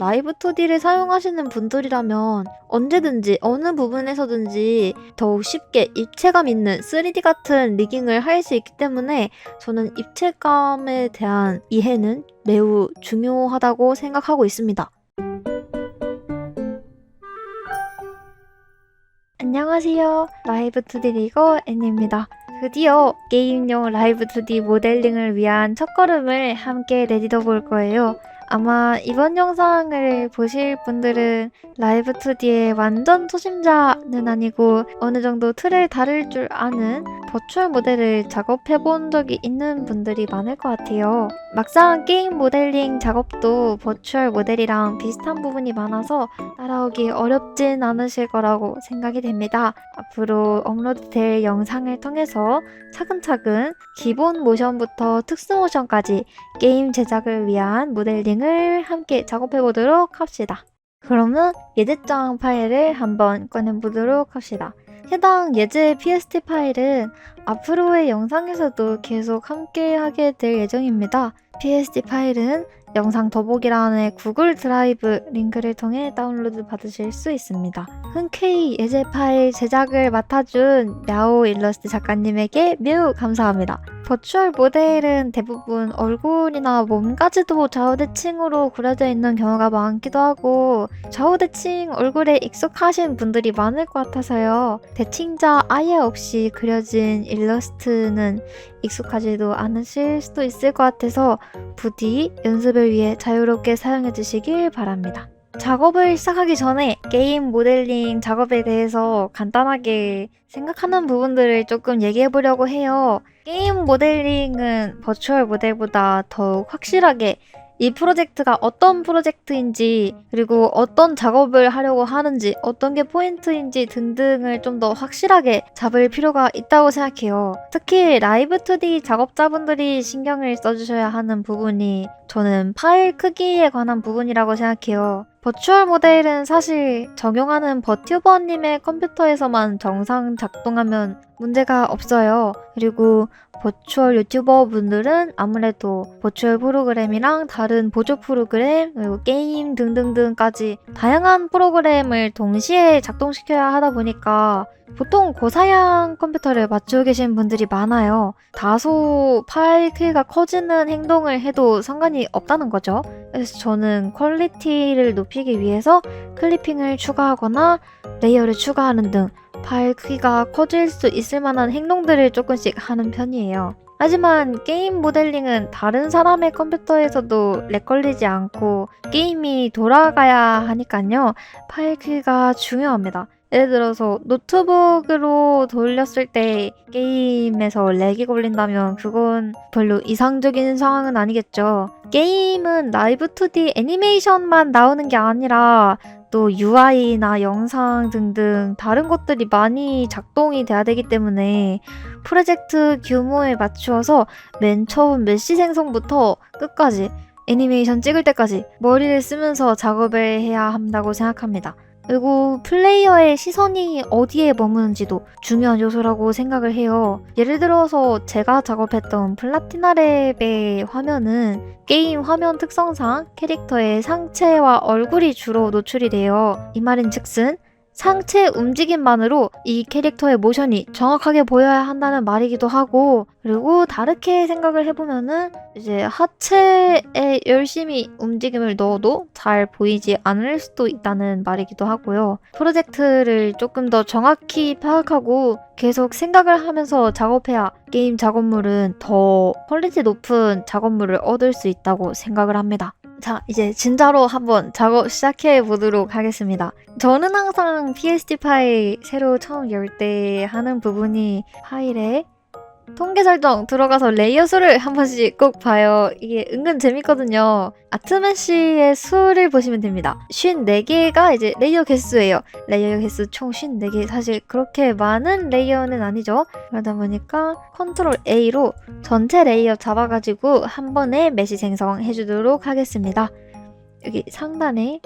라이브 2D를 사용하시는 분들이라면 언제든지 어느 부분에서든지 더욱 쉽게 입체감 있는 3D 같은 리깅을 할 수 있기 때문에 저는 입체감에 대한 이해는 매우 중요하다고 생각하고 있습니다. 안녕하세요. 라이브 2D 리거 N입니다. 드디어 게임용 라이브 2D 모델링을 위한 첫걸음을 함께 내딛어 볼 거예요. 아마 이번 영상을 보실 분들은 라이브 2D의 완전 초심자는 아니고 어느 정도 틀을 다룰 줄 아는 버추얼 모델을 작업해 본 적이 있는 분들이 많을 것 같아요. 막상 게임 모델링 작업도 버추얼 모델이랑 비슷한 부분이 많아서 따라오기 어렵진 않으실 거라고 생각이 됩니다. 앞으로 업로드될 영상을 통해서 차근차근 기본 모션부터 특수 모션까지 게임 제작을 위한 모델링을 함께 작업해 보도록 합시다. 그러면 예제장 파일을 한번 꺼내보도록 합시다. 해당 예제 PST 파일은 앞으로의 영상에서도 계속 함께 하게 될 예정입니다. PST 파일은 영상 더보기란의 구글 드라이브 링크를 통해 다운로드 받으실 수 있습니다. 흔쾌히 예제 파일 제작을 맡아준 야오 일러스트 작가님에게 매우 감사합니다. 버추얼 모델은 대부분 얼굴이나 몸까지도 좌우대칭으로 그려져 있는 경우가 많기도 하고 좌우대칭 얼굴에 익숙하신 분들이 많을 것 같아서요. 대칭자 아예 없이 그려진 일러스트는 익숙하지도 않으실 수도 있을 것 같아서 부디 연습을 위해 자유롭게 사용해 주시길 바랍니다. 작업을 시작하기 전에 게임 모델링 작업에 대해서 간단하게 생각하는 부분들을 조금 얘기해 보려고 해요. 게임 모델링은 버추얼 모델보다 더욱 확실하게 이 프로젝트가 어떤 프로젝트인지 그리고 어떤 작업을 하려고 하는지 어떤 게 포인트인지 등등을 좀 더 확실하게 잡을 필요가 있다고 생각해요. 특히 라이브 2D 작업자분들이 신경을 써주셔야 하는 부분이 저는 파일 크기에 관한 부분이라고 생각해요. 버추얼 모델은 사실 적용하는 버튜버님의 컴퓨터에서만 정상 작동하면 문제가 없어요. 그리고 버추얼 유튜버 분들은 아무래도 버추얼 프로그램이랑 다른 보조 프로그램, 그리고 게임 등등등까지 다양한 프로그램을 동시에 작동시켜야 하다 보니까 보통 고사양 컴퓨터를 맞추고 계신 분들이 많아요. 다소 파일 크기가 커지는 행동을 해도 상관이 없다는 거죠. 그래서 저는 퀄리티를 높이기 위해서 클리핑을 추가하거나 레이어를 추가하는 등 파일 크기가 커질 수 있을 만한 행동들을 조금씩 하는 편이에요. 하지만 게임 모델링은 다른 사람의 컴퓨터에서도 렉 걸리지 않고 게임이 돌아가야 하니까요. 파일 크기가 중요합니다. 예를 들어서 노트북으로 돌렸을 때 게임에서 렉이 걸린다면 그건 별로 이상적인 상황은 아니겠죠. 게임은 라이브 2D 애니메이션만 나오는 게 아니라 또 UI나 영상 등등 다른 것들이 많이 작동이 돼야 되기 때문에 프로젝트 규모에 맞추어서 맨 처음 메시 생성부터 끝까지 애니메이션 찍을 때까지 머리를 쓰면서 작업을 해야 한다고 생각합니다. 그리고 플레이어의 시선이 어디에 머무는지도 중요한 요소라고 생각을 해요. 예를 들어서 제가 작업했던 플라티나랩의 화면은 게임 화면 특성상 캐릭터의 상체와 얼굴이 주로 노출이 돼요. 이 말인즉슨 상체 움직임만으로 이 캐릭터의 모션이 정확하게 보여야 한다는 말이기도 하고, 그리고 다르게 생각을 해보면은 이제 하체에 열심히 움직임을 넣어도 잘 보이지 않을 수도 있다는 말이기도 하고요. 프로젝트를 조금 더 정확히 파악하고 계속 생각을 하면서 작업해야 게임 작업물은 더 퀄리티 높은 작업물을 얻을 수 있다고 생각을 합니다. 자, 이제 진짜로 한번 작업 시작해 보도록 하겠습니다. 저는 항상 PST 파일 새로 처음 열 때 하는 부분이 파일에 통계 설정 들어가서 레이어 수를 한 번씩 꼭 봐요. 이게 은근 재밌거든요. 아트메시의 수를 보시면 됩니다. 54개가 이제 레이어 개수예요. 레이어 개수 총 54개. 사실 그렇게 많은 레이어는 아니죠. 그러다 보니까 컨트롤 A로 전체 레이어 잡아가지고 한 번에 메시 생성해 주도록 하겠습니다. 여기 상단에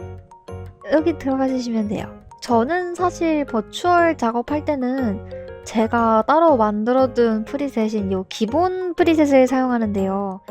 여기 들어가 주시면 돼요. 저는 사실 버추얼 작업할 때는 제가 따로 만들어둔 프리셋인 이 기본 프리셋을 사용하는데요.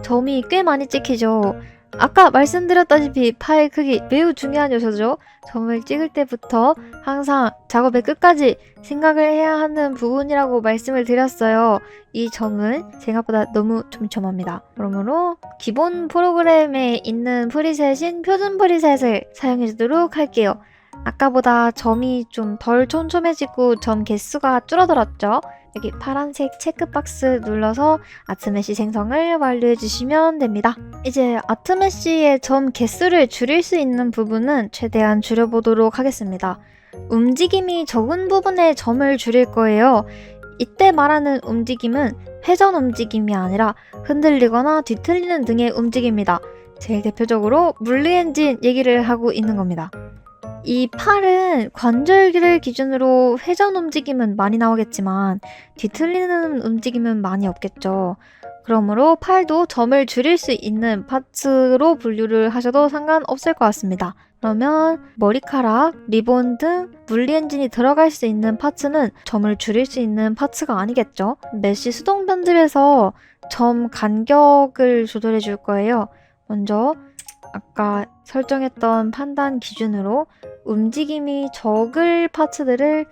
점이 꽤 많이 찍히죠. 아까 말씀드렸다시피 파일 크기 매우 중요한 요소죠. 점을 찍을 때부터 항상 작업의 끝까지 생각을 해야 하는 부분이라고 말씀을 드렸어요. 이 점은 생각보다 너무 촘촘합니다. 그러므로 기본 프로그램에 있는 프리셋인 표준 프리셋을 사용해 주도록 할게요. 아까보다 점이 좀 덜 촘촘해지고 점 개수가 줄어들었죠. 여기 파란색 체크박스 눌러서 아트메시 생성을 완료해 주시면 됩니다. 이제 아트메시의 점 개수를 줄일 수 있는 부분은 최대한 줄여보도록 하겠습니다. 움직임이 적은 부분의 점을 줄일 거예요. 이때 말하는 움직임은 회전 움직임이 아니라 흔들리거나 뒤틀리는 등의 움직임입니다. 제일 대표적으로 물리 엔진 얘기를 하고 있는 겁니다. 이 팔은 관절기를 기준으로 회전 움직임은 많이 나오겠지만 뒤틀리는 움직임은 많이 없겠죠. 그러므로 팔도 점을 줄일 수 있는 파츠로 분류를 하셔도 상관없을 것 같습니다. 그러면 머리카락, 리본 등 물리 엔진이 들어갈 수 있는 파츠는 점을 줄일 수 있는 파츠가 아니겠죠. 메쉬 수동 편집에서 점 간격을 조절해 줄 거예요. 먼저 아까 설정했던 판단 기준으로 움직임이 적을 파츠들을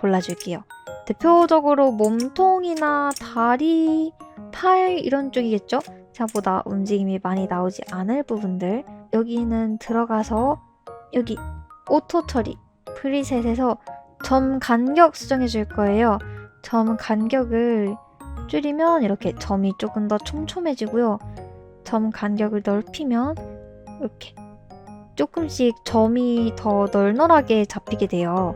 골라줄게요. 대표적으로 몸통이나 다리, 팔 이런 쪽이겠죠? 생각보다 움직임이 많이 나오지 않을 부분들, 여기는 들어가서 여기 오토 처리 프리셋에서 점 간격 수정해 줄 거예요. 점 간격을 줄이면 이렇게 점이 조금 더 촘촘해지고요. 점 간격을 넓히면 이렇게 조금씩 점이 더 널널하게 잡히게 돼요.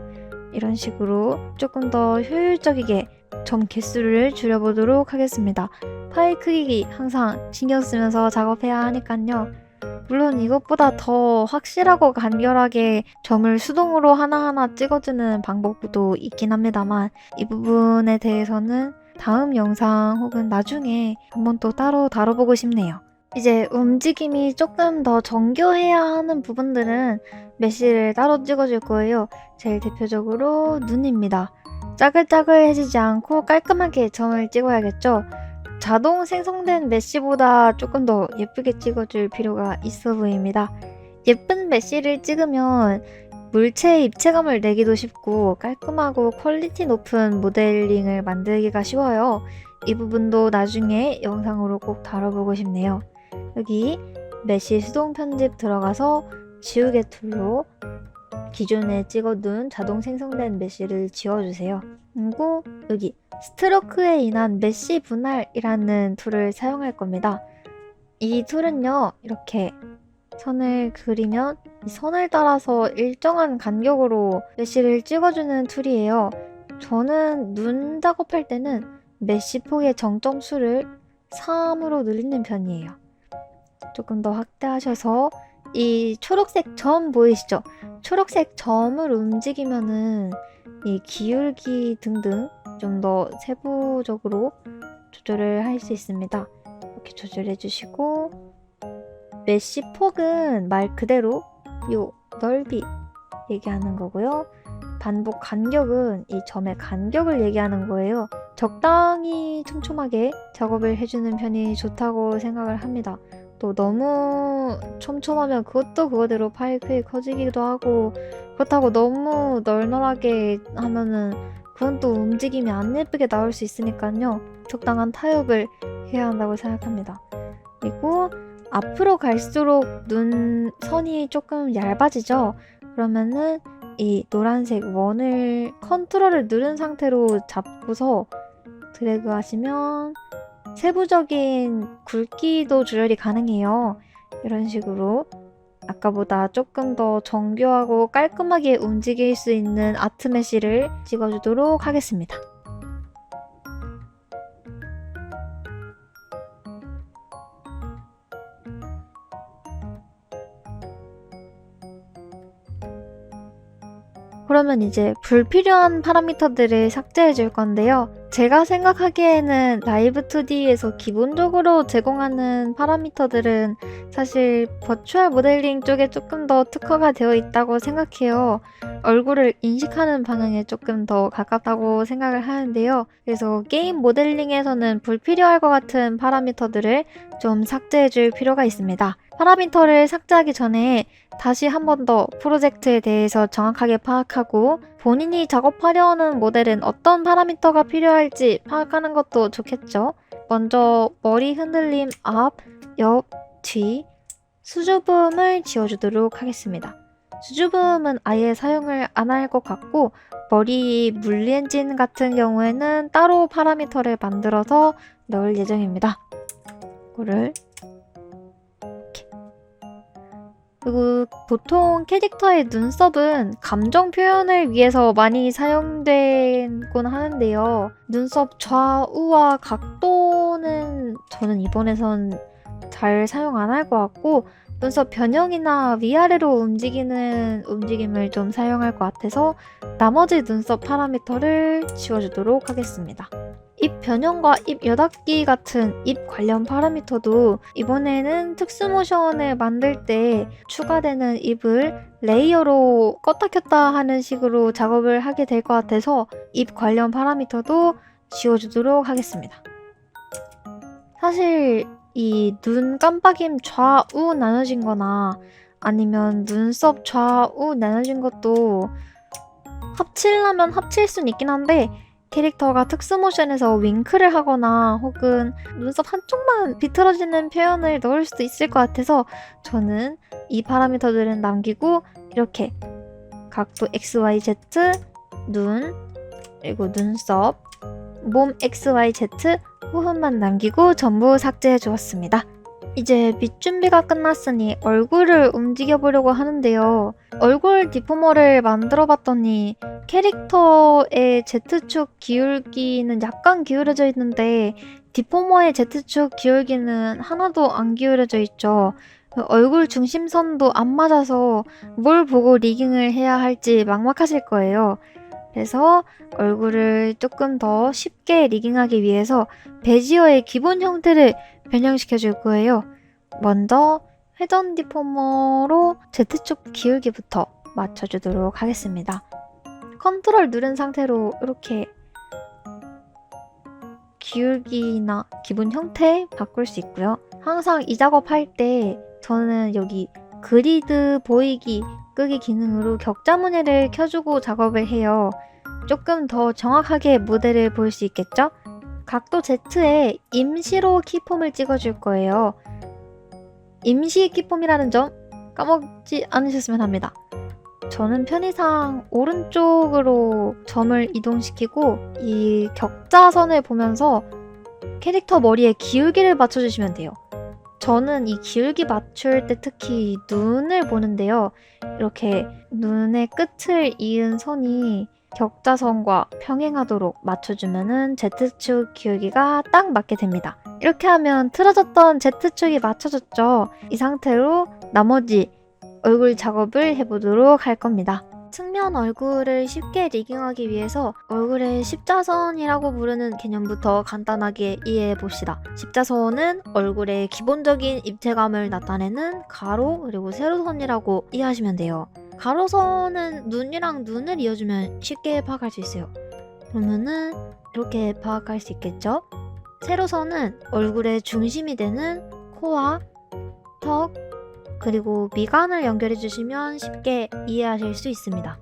이런 식으로 조금 더 효율적이게 점 개수를 줄여보도록 하겠습니다. 파일 크기 항상 신경 쓰면서 작업해야 하니까요. 물론 이것보다 더 확실하고 간결하게 점을 수동으로 하나하나 찍어주는 방법도 있긴 합니다만 이 부분에 대해서는 다음 영상 혹은 나중에 한번 또 따로 다뤄보고 싶네요. 이제 움직임이 조금 더 정교해야 하는 부분들은 메쉬를 따로 찍어줄 거예요. 제일 대표적으로 눈입니다. 짜글짜글해지지 않고 깔끔하게 점을 찍어야겠죠. 자동 생성된 메쉬보다 조금 더 예쁘게 찍어줄 필요가 있어 보입니다. 예쁜 메쉬를 찍으면 물체의 입체감을 내기도 쉽고 깔끔하고 퀄리티 높은 모델링을 만들기가 쉬워요. 이 부분도 나중에 영상으로 꼭 다뤄보고 싶네요. 여기 메쉬 수동 편집 들어가서 지우개 툴로 기존에 찍어둔 자동 생성된 메쉬를 지워주세요. 그리고 여기 스트로크에 인한 메쉬 분할이라는 툴을 사용할 겁니다. 이 툴은요, 이렇게 선을 그리면 이 선을 따라서 일정한 간격으로 메쉬를 찍어주는 툴이에요. 저는 눈 작업할 때는 메쉬 폭의 정점수를 3으로 늘리는 편이에요. 조금 더 확대하셔서 이 초록색 점 보이시죠? 초록색 점을 움직이면은 이 기울기 등등 좀 더 세부적으로 조절을 할 수 있습니다. 이렇게 조절해 주시고 메쉬 폭은 말 그대로 요 넓이 얘기하는 거고요. 반복 간격은 이 점의 간격을 얘기하는 거예요. 적당히 촘촘하게 작업을 해주는 편이 좋다고 생각을 합니다. 또 너무 촘촘하면 그것도 그거대로 파일 크기 커지기도 하고 그렇다고 너무 널널하게 하면은 그건 또 움직임이 안 예쁘게 나올 수 있으니까요. 적당한 타협을 해야 한다고 생각합니다. 그리고 앞으로 갈수록 눈 선이 조금 얇아지죠? 그러면은 이 노란색 원을 컨트롤을 누른 상태로 잡고서 드래그 하시면 세부적인 굵기도 조절이 가능해요. 이런 식으로 아까보다 조금 더 정교하고 깔끔하게 움직일 수 있는 아트 메쉬를 찍어주도록 하겠습니다. 그러면 이제 불필요한 파라미터들을 삭제해 줄 건데요. 제가 생각하기에는 라이브2D에서 기본적으로 제공하는 파라미터들은 사실 버추얼 모델링 쪽에 조금 더 특화가 되어 있다고 생각해요. 얼굴을 인식하는 방향에 조금 더 가깝다고 생각을 하는데요. 그래서 게임 모델링에서는 불필요할 것 같은 파라미터들을 좀 삭제해 줄 필요가 있습니다. 파라미터를 삭제하기 전에 다시 한 번 더 프로젝트에 대해서 정확하게 파악하고 본인이 작업하려 하는 모델은 어떤 파라미터가 필요할지 파악하는 것도 좋겠죠. 먼저 머리 흔들림 앞, 옆, 뒤, 수줍음을 지워주도록 하겠습니다. 수줍음은 아예 사용을 안 할 것 같고 머리 물리 엔진 같은 경우에는 따로 파라미터를 만들어서 넣을 예정입니다. 이거를 이렇게. 그리고 보통 캐릭터의 눈썹은 감정 표현을 위해서 많이 사용되곤 하는데요. 눈썹 좌우와 각도는 저는 이번에선 잘 사용 안 할 것 같고 눈썹 변형이나 위아래로 움직이는 움직임을 좀 사용할 것 같아서 나머지 눈썹 파라미터를 지워주도록 하겠습니다. 입 변형과 입 여닫기 같은 입 관련 파라미터도 이번에는 특수 모션을 만들 때 추가되는 입을 레이어로 껐다 켰다 하는 식으로 작업을 하게 될 것 같아서 입 관련 파라미터도 지워주도록 하겠습니다. 사실 이 눈 깜빡임 좌우 나눠진 거나 아니면 눈썹 좌우 나눠진 것도 합치려면 합칠 순 있긴 한데 캐릭터가 특수모션에서 윙크를 하거나 혹은 눈썹 한쪽만 비틀어지는 표현을 넣을 수도 있을 것 같아서 저는 이 파라미터들은 남기고 이렇게 각도 XYZ, 눈, 그리고 눈썹, 몸 XYZ 부분만 남기고 전부 삭제해 주었습니다. 이제 밑준비가 끝났으니 얼굴을 움직여보려고 하는데요. 얼굴 디포머를 만들어 봤더니 캐릭터의 Z축 기울기는 약간 기울어져 있는데 디포머의 Z축 기울기는 하나도 안 기울어져 있죠. 얼굴 중심선도 안 맞아서 뭘 보고 리깅을 해야 할지 막막하실 거예요. 그래서 얼굴을 조금 더 쉽게 리깅하기 위해서 베지어의 기본 형태를 변형시켜 줄 거예요. 먼저 회전 디포머로 Z축 기울기부터 맞춰주도록 하겠습니다. 컨트롤 누른 상태로 이렇게 기울기나 기본 형태 바꿀 수 있고요. 항상 이 작업할 때 저는 여기 그리드 보이기 끄기 기능으로 격자 무늬를 켜주고 작업을 해요. 조금 더 정확하게 모델을 볼 수 있겠죠? 각도 Z에 임시로 키폼을 찍어줄 거예요. 임시 키폼이라는 점 까먹지 않으셨으면 합니다. 저는 편의상 오른쪽으로 점을 이동시키고 이 격자선을 보면서 캐릭터 머리에 기울기를 맞춰주시면 돼요. 저는 이 기울기 맞출 때 특히 눈을 보는데요. 이렇게 눈의 끝을 이은 선이 격자선과 평행하도록 맞춰주면은 Z축 기울기가 딱 맞게 됩니다. 이렇게 하면 틀어졌던 Z축이 맞춰졌죠. 이 상태로 나머지 얼굴 작업을 해보도록 할 겁니다. 측면 얼굴을 쉽게 리깅하기 위해서 얼굴의 십자선이라고 부르는 개념부터 간단하게 이해해 봅시다. 십자선은 얼굴의 기본적인 입체감을 나타내는 가로 그리고 세로선이라고 이해하시면 돼요. 가로선은 눈이랑 눈을 이어주면 쉽게 파악할 수 있어요. 그러면은 이렇게 파악할 수 있겠죠? 세로선은 얼굴의 중심이 되는 코와 턱 그리고 미간을 연결해 주시면 쉽게 이해하실 수 있습니다.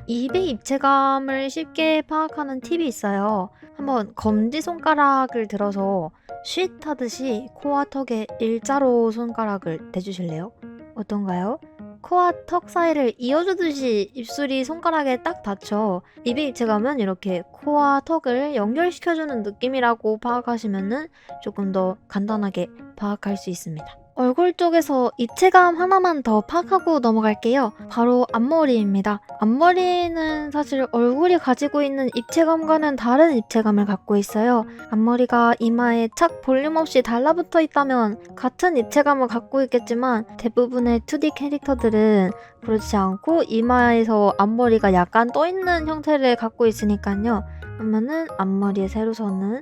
입의 입체감을 쉽게 파악하는 팁이 있어요. 한번 검지손가락을 들어서 쉿 하듯이 코와 턱에 일자로 손가락을 대주실래요? 어떤가요? 코와 턱 사이를 이어주듯이 입술이 손가락에 딱 닿죠. 입의 입체감은 이렇게 코와 턱을 연결시켜주는 느낌이라고 파악하시면 조금 더 간단하게 파악할 수 있습니다. 얼굴 쪽에서 입체감 하나만 더 파악하고 넘어갈게요. 바로 앞머리입니다. 앞머리는 사실 얼굴이 가지고 있는 입체감과는 다른 입체감을 갖고 있어요. 앞머리가 이마에 착 볼륨 없이 달라붙어 있다면 같은 입체감을 갖고 있겠지만 대부분의 2D 캐릭터들은 그렇지 않고 이마에서 앞머리가 약간 떠있는 형태를 갖고 있으니까요. 그러면은 앞머리의 세로선은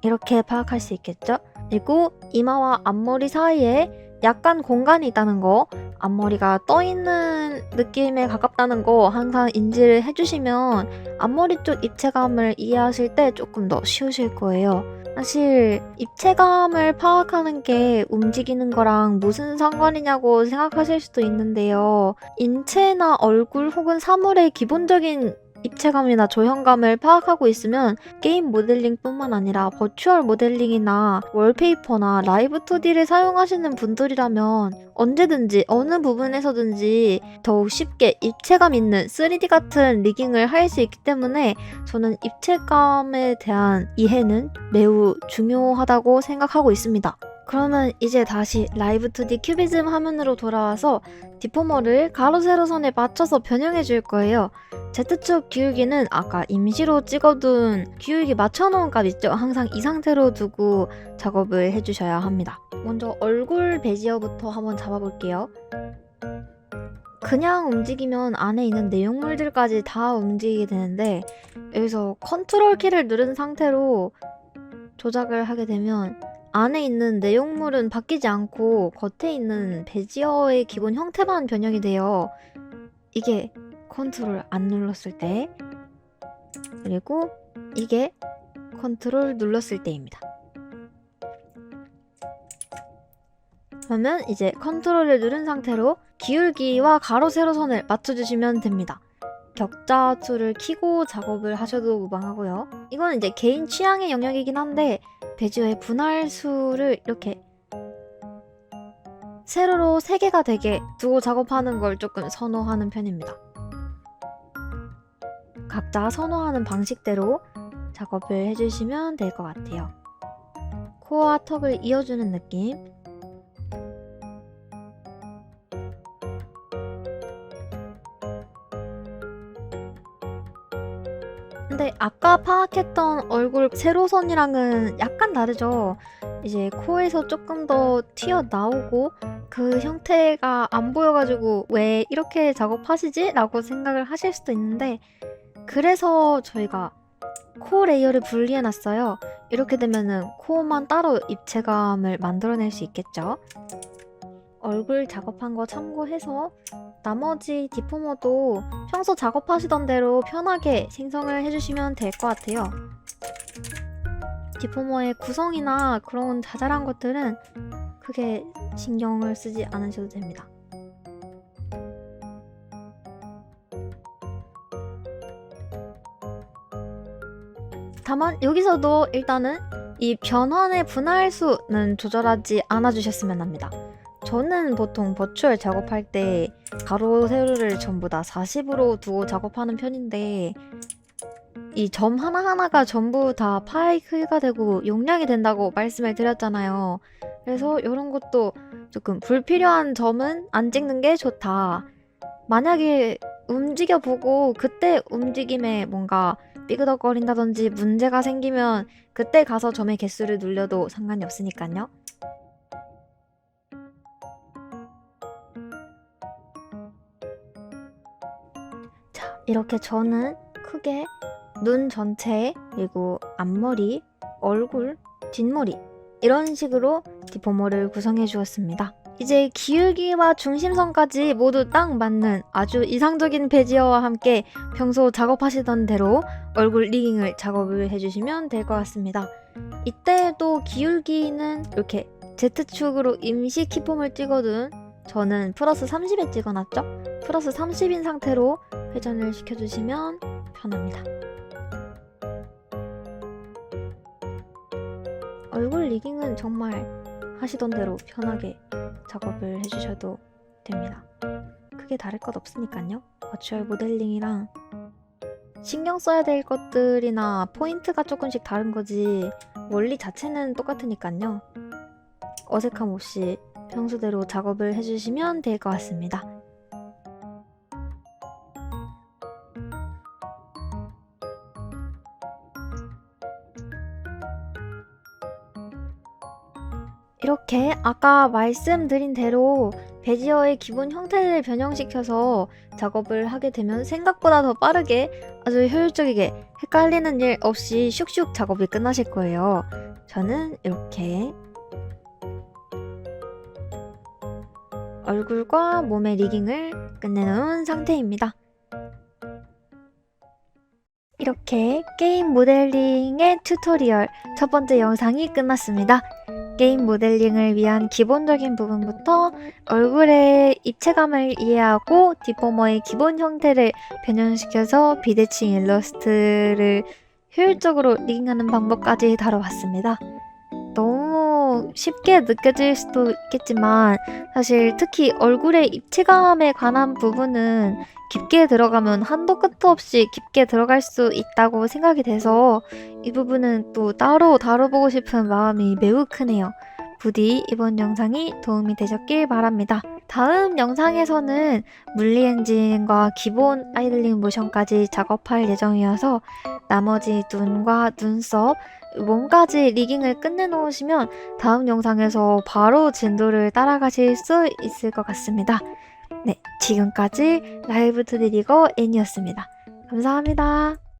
이렇게 파악할 수 있겠죠? 그리고 이마와 앞머리 사이에 약간 공간이 있다는 거, 앞머리가 떠있는 느낌에 가깝다는 거 항상 인지를 해주시면 앞머리 쪽 입체감을 이해하실 때 조금 더 쉬우실 거예요. 사실 입체감을 파악하는 게 움직이는 거랑 무슨 상관이냐고 생각하실 수도 있는데요. 인체나 얼굴 혹은 사물의 기본적인 입체감이나 조형감을 파악하고 있으면 게임 모델링뿐만 아니라 버추얼 모델링이나 월페이퍼나 라이브 2D를 사용하시는 분들이라면 언제든지 어느 부분에서든지 더욱 쉽게 입체감 있는 3D 같은 리깅을 할 수 있기 때문에 저는 입체감에 대한 이해는 매우 중요하다고 생각하고 있습니다. 그러면 이제 다시 라이브 2D 큐비즘 화면으로 돌아와서 디포머를 가로 세로선에 맞춰서 변형해 줄 거예요. Z축 기울기는 아까 임시로 찍어둔 기울기 맞춰놓은 값 있죠? 항상 이 상태로 두고 작업을 해주셔야 합니다. 먼저 얼굴 베지어부터 한번 잡아볼게요. 그냥 움직이면 안에 있는 내용물들까지 다 움직이게 되는데 여기서 컨트롤 키를 누른 상태로 조작을 하게 되면 안에 있는 내용물은 바뀌지 않고 겉에 있는 베지어의 기본 형태만 변형이 돼요. 이게 컨트롤 안 눌렀을 때, 그리고 이게 컨트롤 눌렀을 때입니다. 그러면 이제 컨트롤을 누른 상태로 기울기와 가로 세로선을 맞춰주시면 됩니다. 격자수를 키고 작업을 하셔도 무방하고요. 이건 이제 개인 취향의 영역이긴 한데 베지어의 분할수를 이렇게 세로로 3개가 되게 두고 작업하는 걸 조금 선호하는 편입니다. 각자 선호하는 방식대로 작업을 해주시면 될 것 같아요. 코와 턱을 이어주는 느낌. 근데 아까 파악했던 얼굴 세로선이랑은 약간 다르죠? 이제 코에서 조금 더 튀어나오고 그 형태가 안 보여가지고 왜 이렇게 작업하시지? 라고 생각을 하실 수도 있는데 그래서 저희가 코 레이어를 분리해놨어요. 이렇게 되면은 코만 따로 입체감을 만들어낼 수 있겠죠? 얼굴 작업한 거 참고해서 나머지 디포머도 평소 작업하시던 대로 편하게 생성을 해주시면 될 것 같아요. 디포머의 구성이나 그런 자잘한 것들은 크게 신경을 쓰지 않으셔도 됩니다. 다만 여기서도 일단은 이 변환의 분할수는 조절하지 않아주셨으면 합니다. 저는 보통 버추얼 작업할 때 가로 세로를 전부 다 40으로 두고 작업하는 편인데 이 점 하나하나가 전부 다 파일 크기가 되고 용량이 된다고 말씀을 드렸잖아요. 그래서 이런 것도 조금 불필요한 점은 안 찍는 게 좋다. 만약에 움직여보고 그때 움직임에 뭔가 삐그덕거린다든지 문제가 생기면 그때 가서 점의 개수를 눌려도 상관이 없으니까요. 자, 이렇게 저는 크게 눈 전체, 그리고 앞머리, 얼굴, 뒷머리 이런 식으로 디포머를 구성해 주었습니다. 이제 기울기와 중심선까지 모두 딱 맞는 아주 이상적인 베지어와 함께 평소 작업하시던 대로 얼굴 리깅을 작업을 해주시면 될 것 같습니다. 이때도 기울기는 이렇게 Z축으로 임시 키폼을 찍어둔 저는 플러스 30에 찍어놨죠? 플러스 30인 상태로 회전을 시켜주시면 편합니다. 얼굴 리깅은 정말 하시던 대로 편하게 작업을 해주셔도 됩니다. 크게 다를 것 없으니까요. 버추얼 모델링이랑 신경 써야 될 것들이나 포인트가 조금씩 다른 거지 원리 자체는 똑같으니까요. 어색함 없이 평소대로 작업을 해주시면 될 것 같습니다. 이렇게 아까 말씀드린 대로 베지어의 기본 형태를 변형시켜서 작업을 하게 되면 생각보다 더 빠르게 아주 효율적이게 헷갈리는 일 없이 슉슉 작업이 끝나실 거예요. 저는 이렇게 얼굴과 몸의 리깅을 끝내놓은 상태입니다. 이렇게 게임 모델링의 튜토리얼 첫 번째 영상이 끝났습니다. 게임 모델링을 위한 기본적인 부분부터 얼굴의 입체감을 이해하고 디포머의 기본 형태를 변형시켜서 비대칭 일러스트를 효율적으로 리깅하는 방법까지 다뤄봤습니다. 너무 쉽게 느껴질 수도 있겠지만 사실 특히 얼굴의 입체감에 관한 부분은 깊게 들어가면 한도 끝도 없이 깊게 들어갈 수 있다고 생각이 돼서 이 부분은 또 따로 다뤄보고 싶은 마음이 매우 크네요. 부디 이번 영상이 도움이 되셨길 바랍니다. 다음 영상에서는 물리 엔진과 기본 아이들링 모션까지 작업할 예정이어서 나머지 눈과 눈썹, 몸까지 리깅을 끝내놓으시면 다음 영상에서 바로 진도를 따라가실 수 있을 것 같습니다. 네, 지금까지 라이브 투디 리거 N이었습니다. 감사합니다.